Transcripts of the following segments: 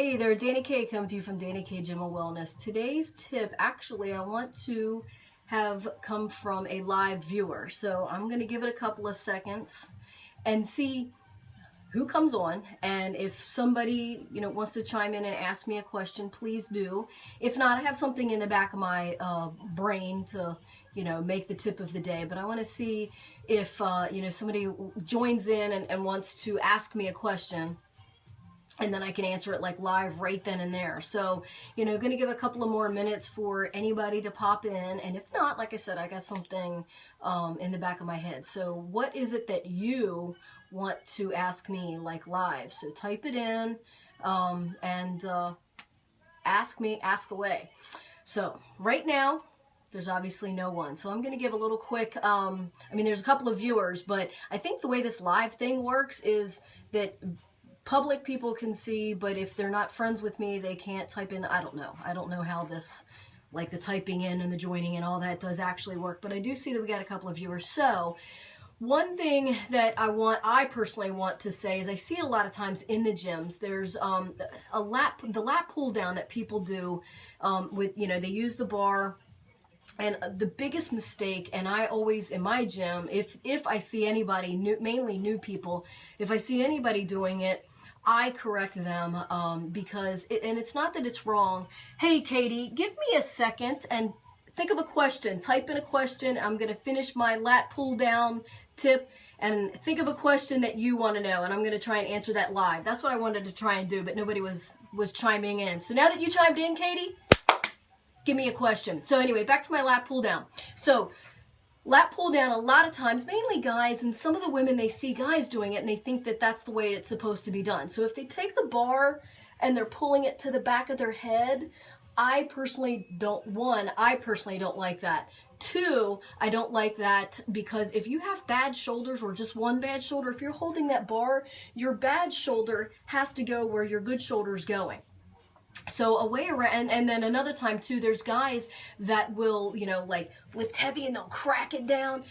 Hey there, Danny K coming to you from Danny K Gym and Wellness. Today's tip, actually, I want to have come from a live viewer. So I'm going to give it a couple of seconds and see who comes on. And if somebody, wants to chime in and ask me a question, please do. If not, I have something in the back of my brain to, make the tip of the day. But I want to see if, somebody joins in and wants to ask me a question. And then I can answer it like live right then and there. So, going to give a couple of more minutes for anybody to pop in. And if not, like I said, I got something in the back of my head. So what is it that you want to ask me like live? So type it in and ask away. So right now, there's obviously no one. So I'm going to give a little quick, there's a couple of viewers, but I think the way this live thing works is that public people can see, but if they're not friends with me, they can't type in. I don't know how this, like the typing in and the joining and all that does actually work, but I do see that we got a couple of viewers. So one thing that I personally want to say is I see it a lot of times in the gyms. There's the lat pull down that people do with, they use the bar. And the biggest mistake, and I always, in my gym, if I see anybody, mainly new people, if I see anybody doing it, I correct them because, and it's not that it's wrong. Hey, Katie, give me a second and think of a question. Type in a question. I'm going to finish my lat pull down tip and think of a question that you want to know, and I'm going to try and answer that live. That's what I wanted to try and do, but nobody was chiming in. So now that you chimed in, Katie, give me a question. So anyway, back to my lat pull down. So lat pull down, a lot of times, mainly guys, and some of the women, they see guys doing it and they think that that's the way it's supposed to be done. So if they take the bar and they're pulling it to the back of their head, I personally don't like that. Two, I don't like that because if you have bad shoulders or just one bad shoulder, if you're holding that bar, your bad shoulder has to go where your good shoulder is going. So a way around, and then another time too, there's guys that will, like lift heavy and they'll crack it down,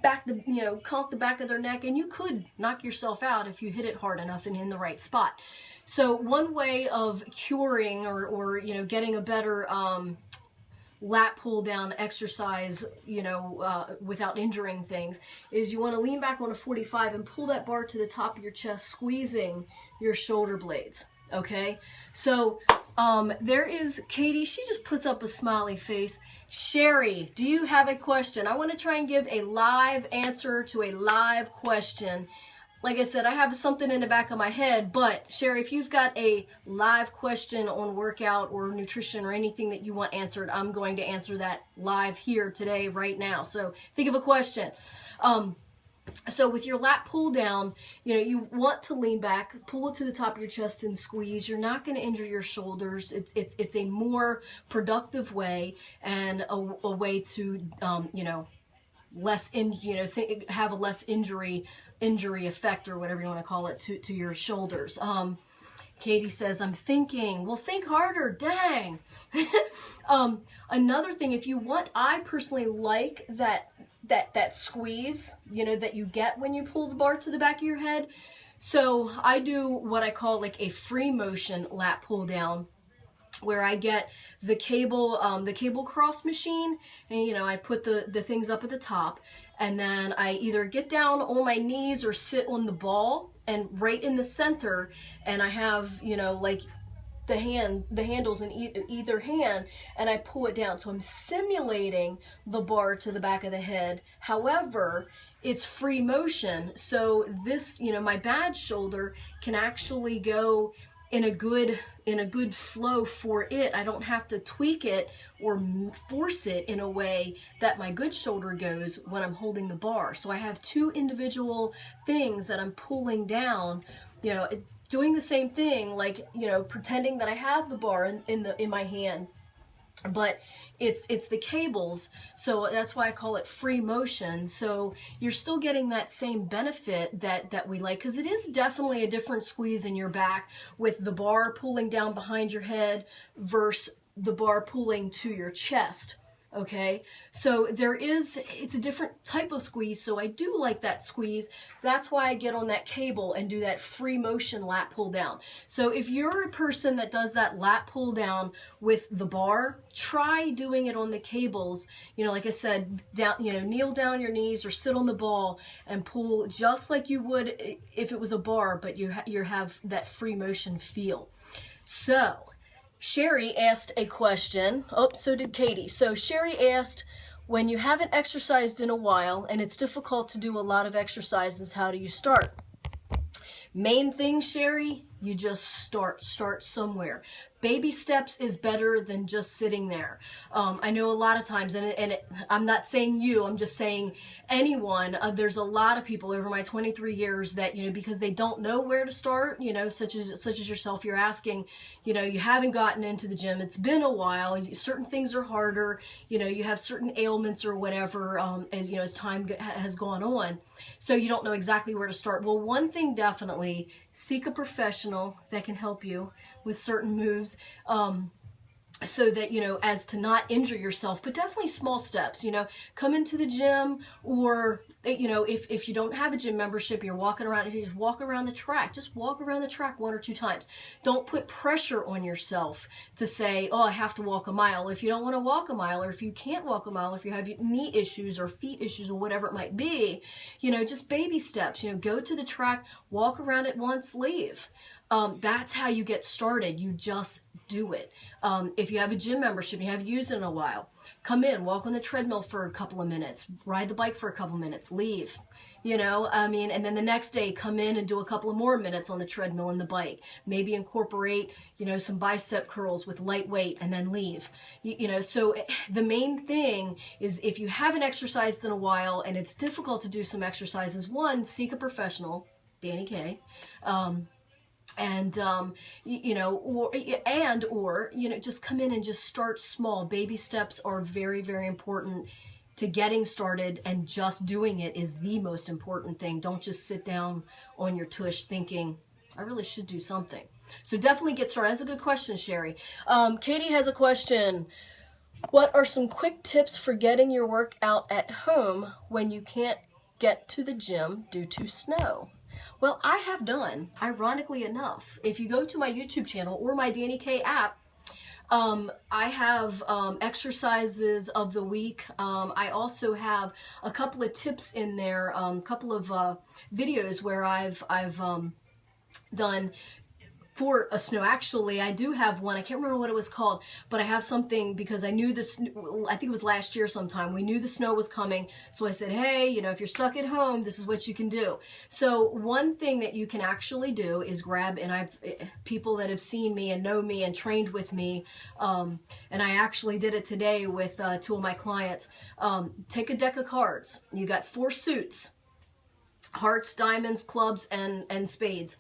conk the back of their neck, and you could knock yourself out if you hit it hard enough and in the right spot. So one way of curing or getting a better lat pull down exercise, without injuring things, is you want to lean back on a 45 and pull that bar to the top of your chest, squeezing your shoulder blades. Okay, so there is Katie. She just puts up a smiley face. Sherry, do you have a question? I want to try and give a live answer to a live question. Like I said, I have something in the back of my head, but Sherry, if you've got a live question on workout or nutrition or anything that you want answered, I'm going to answer that live here today, right now. So think of a question. So with your lat pull down, you want to lean back, pull it to the top of your chest and squeeze. You're not going to injure your shoulders. It's a more productive way and a way to, have a less injury effect or whatever you want to call it to your shoulders. Katie says, I'm thinking. Well, think harder. Dang. Another thing, if you want, I personally like that squeeze, that you get when you pull the bar to the back of your head. So I do what I call like a free motion lat pull down, where I get the cable cross machine, and I put the things up at the top, and then I either get down on my knees or sit on the ball and right in the center, and I have like the handles in either hand, and I pull it down. So I'm simulating the bar to the back of the head. However, it's free motion. So this, my bad shoulder can actually go in a good flow for it. I don't have to tweak it or force it in a way that my good shoulder goes when I'm holding the bar. So I have two individual things that I'm pulling down, doing the same thing, like, pretending that I have the bar in my hand, but it's the cables. So that's why I call it free motion. So you're still getting that same benefit that we like, because it is definitely a different squeeze in your back with the bar pulling down behind your head versus the bar pulling to your chest. Okay, so it's a different type of squeeze, so I do like that squeeze. That's why I get on that cable and do that free motion lat pull down. So if you're a person that does that lat pull down with the bar, try doing it on the cables. You know, like I said, down, you know, kneel down your knees or sit on the ball and pull just like you would if it was a bar, but you have that free motion feel. So Sherry asked a question. Oh, so did Katie. So Sherry asked, when you haven't exercised in a while and it's difficult to do a lot of exercises, how do you start? Main thing, Sherry, you just start somewhere. Baby steps is better than just sitting there. I know a lot of times, I'm not saying you, I'm just saying anyone, there's a lot of people over my 23 years that, you know, because they don't know where to start, you know, such as yourself, you're asking, you know, you haven't gotten into the gym, it's been a while, certain things are harder, you know, you have certain ailments or whatever, as, you know, as time has gone on, so you don't know exactly where to start. Well, one thing definitely, seek a professional that can help you with certain moves, so that, you know, as to not injure yourself, but definitely small steps, you know, come into the gym, or, you know, if you don't have a gym membership, you're walking around, if you just walk around the track, just walk around the track 1 or 2 times. Don't put pressure on yourself to say, oh, I have to walk a mile. If you don't want to walk a mile, or if you can't walk a mile, if you have knee issues or feet issues or whatever it might be, you know, just baby steps, you know, go to the track, walk around it once, leave. That's how you get started. You just do it. If you have a gym membership, you haven't used it in a while, come in, walk on the treadmill for a couple of minutes, ride the bike for a couple of minutes, leave, you know, I mean, and then the next day come in and do a couple of more minutes on the treadmill and the bike, maybe incorporate, you know, some bicep curls with light weight, and then leave, you know. So the main thing is, if you haven't exercised in a while and it's difficult to do some exercises, one, seek a professional, Dani K, and you know, or you know, just come in and just start small. Baby steps are very, very important to getting started, and just doing it is the most important thing. Don't just sit down on your tush thinking, I really should do something. So definitely get started. That's a good question, Sherry. Katie has a question. What are some quick tips for getting your workout at home when you can't get to the gym due to snow? Well, I have done, ironically enough, if you go to my YouTube channel or my Dani K app, I have exercises of the week. I also have a couple of tips in there, a couple of videos where I've done for a snow. Actually, I do have one. I can't remember what it was called, but I have something because I knew this, I think it was last year sometime, we knew the snow was coming. So I said, hey, you know, if you're stuck at home, this is what you can do. So one thing that you can actually do is grab, and I've people that have seen me and know me and trained with me, and I actually did it today with 2 of my clients. Take a deck of cards. You got 4 suits: hearts, diamonds, clubs, and spades.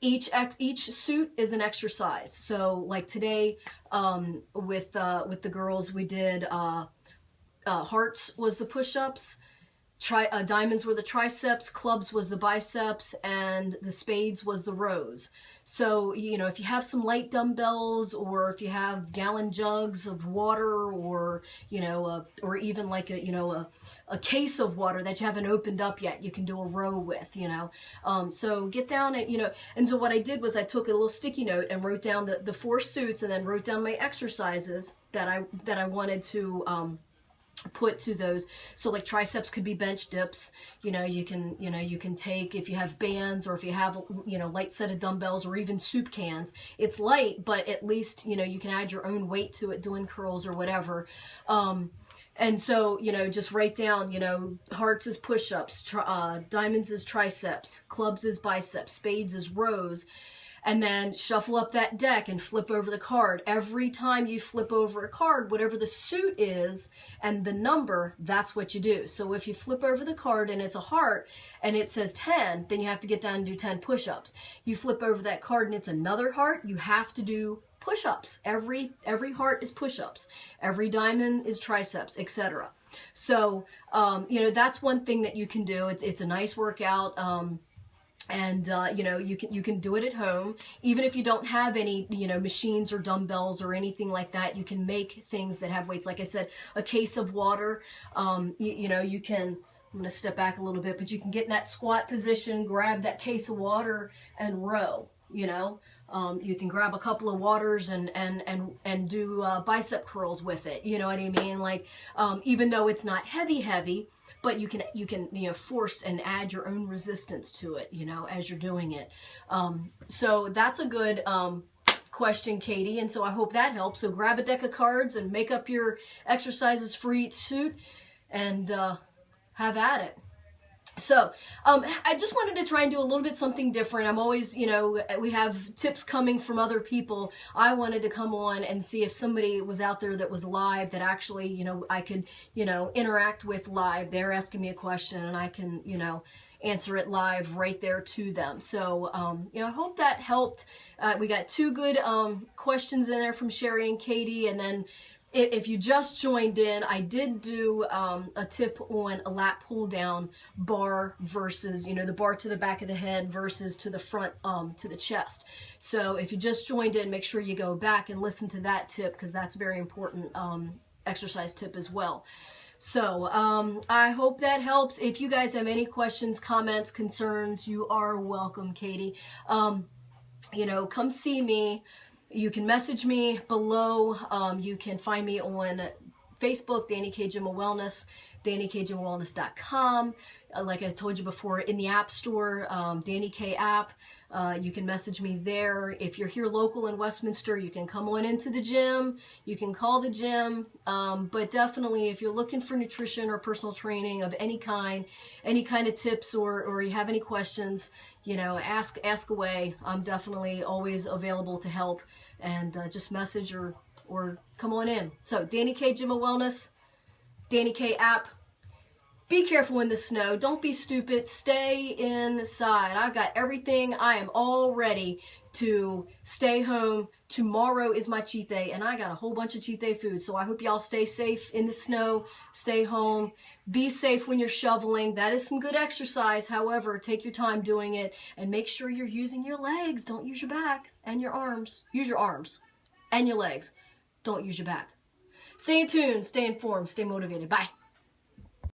Each suit is an exercise. So like today, with the girls, we did hearts was the push-ups, diamonds were the triceps, clubs was the biceps, and the spades was the rows. So, you know, if you have some light dumbbells, or if you have gallon jugs of water, or, you know, or even like a, you know, a case of water that you haven't opened up yet, you can do a row with, you know. So get down at, you know, and so what I did was I took a little sticky note and wrote down the 4 suits, and then wrote down my exercises that I wanted to put to those. So like triceps could be bench dips, you know, you can take, if you have bands, or if you have, you know, light set of dumbbells, or even soup cans. It's light, but at least, you know, you can add your own weight to it, doing curls or whatever. And so, you know, just write down, you know, hearts is push-ups, diamonds is triceps, clubs is biceps, spades is rows. And then shuffle up that deck and flip over the card. Every time you flip over a card, whatever the suit is and the number, that's what you do. So if you flip over the card and it's a heart and it says 10, then you have to get down and do 10 push-ups. You flip over that card and it's another heart, you have to do push-ups. Every heart is push-ups. Every diamond is triceps, etc. So, you know, that's one thing that you can do. It's a nice workout. And you know, you can do it at home, even if you don't have any, you know, machines or dumbbells or anything like that. You can make things that have weights. Like I said, a case of water. You know, you can. I'm going to step back a little bit, but you can get in that squat position, grab that case of water, and row. You know, you can grab a couple of waters and do bicep curls with it. You know what I mean? Like, even though it's not heavy, but you can you know, force and add your own resistance to it, you know, as you're doing it. So that's a good question, Katie, and so I hope that helps. So grab a deck of cards and make up your exercises for each suit, and have at it. So I just wanted to try and do a little bit something different. I'm always, you know, we have tips coming from other people. I wanted to come on and see if somebody was out there that was live, that actually, you know, I could, you know, interact with live. They're asking me a question and I can, you know, answer it live right there to them. So, you know, I hope that helped. We got 2 good questions in there from Sherry and Katie, and then if you just joined in, I did do a tip on a lat pull down bar versus, you know, the bar to the back of the head versus to the front, to the chest. So if you just joined in, make sure you go back and listen to that tip, because that's a very important exercise tip as well. So I hope that helps. If you guys have any questions, comments, concerns, you are welcome, Katie. You know, come see me. You can message me below. You can find me on Facebook, Dani K Gym of Wellness, DaniKGymofWellness.com. Like I told you before, in the App Store, Dani K app. You can message me there. If you're here local in Westminster, you can come on into the gym. You can call the gym. But definitely, if you're looking for nutrition or personal training of any kind of tips, or you have any questions, you know, ask away. I'm definitely always available to help, and just message or come on in. So Dani K Gym of Wellness, Dani K app. Be careful in the snow. Don't be stupid. Stay inside. I got everything. I am all ready to stay home. Tomorrow is my cheat day, and I got a whole bunch of cheat day food. So I hope y'all stay safe in the snow. Stay home. Be safe when you're shoveling. That is some good exercise. However, take your time doing it, and make sure you're using your legs. Don't use your back and your arms. Use your arms and your legs. Don't use your back. Stay in tune. Stay informed. Stay motivated. Bye.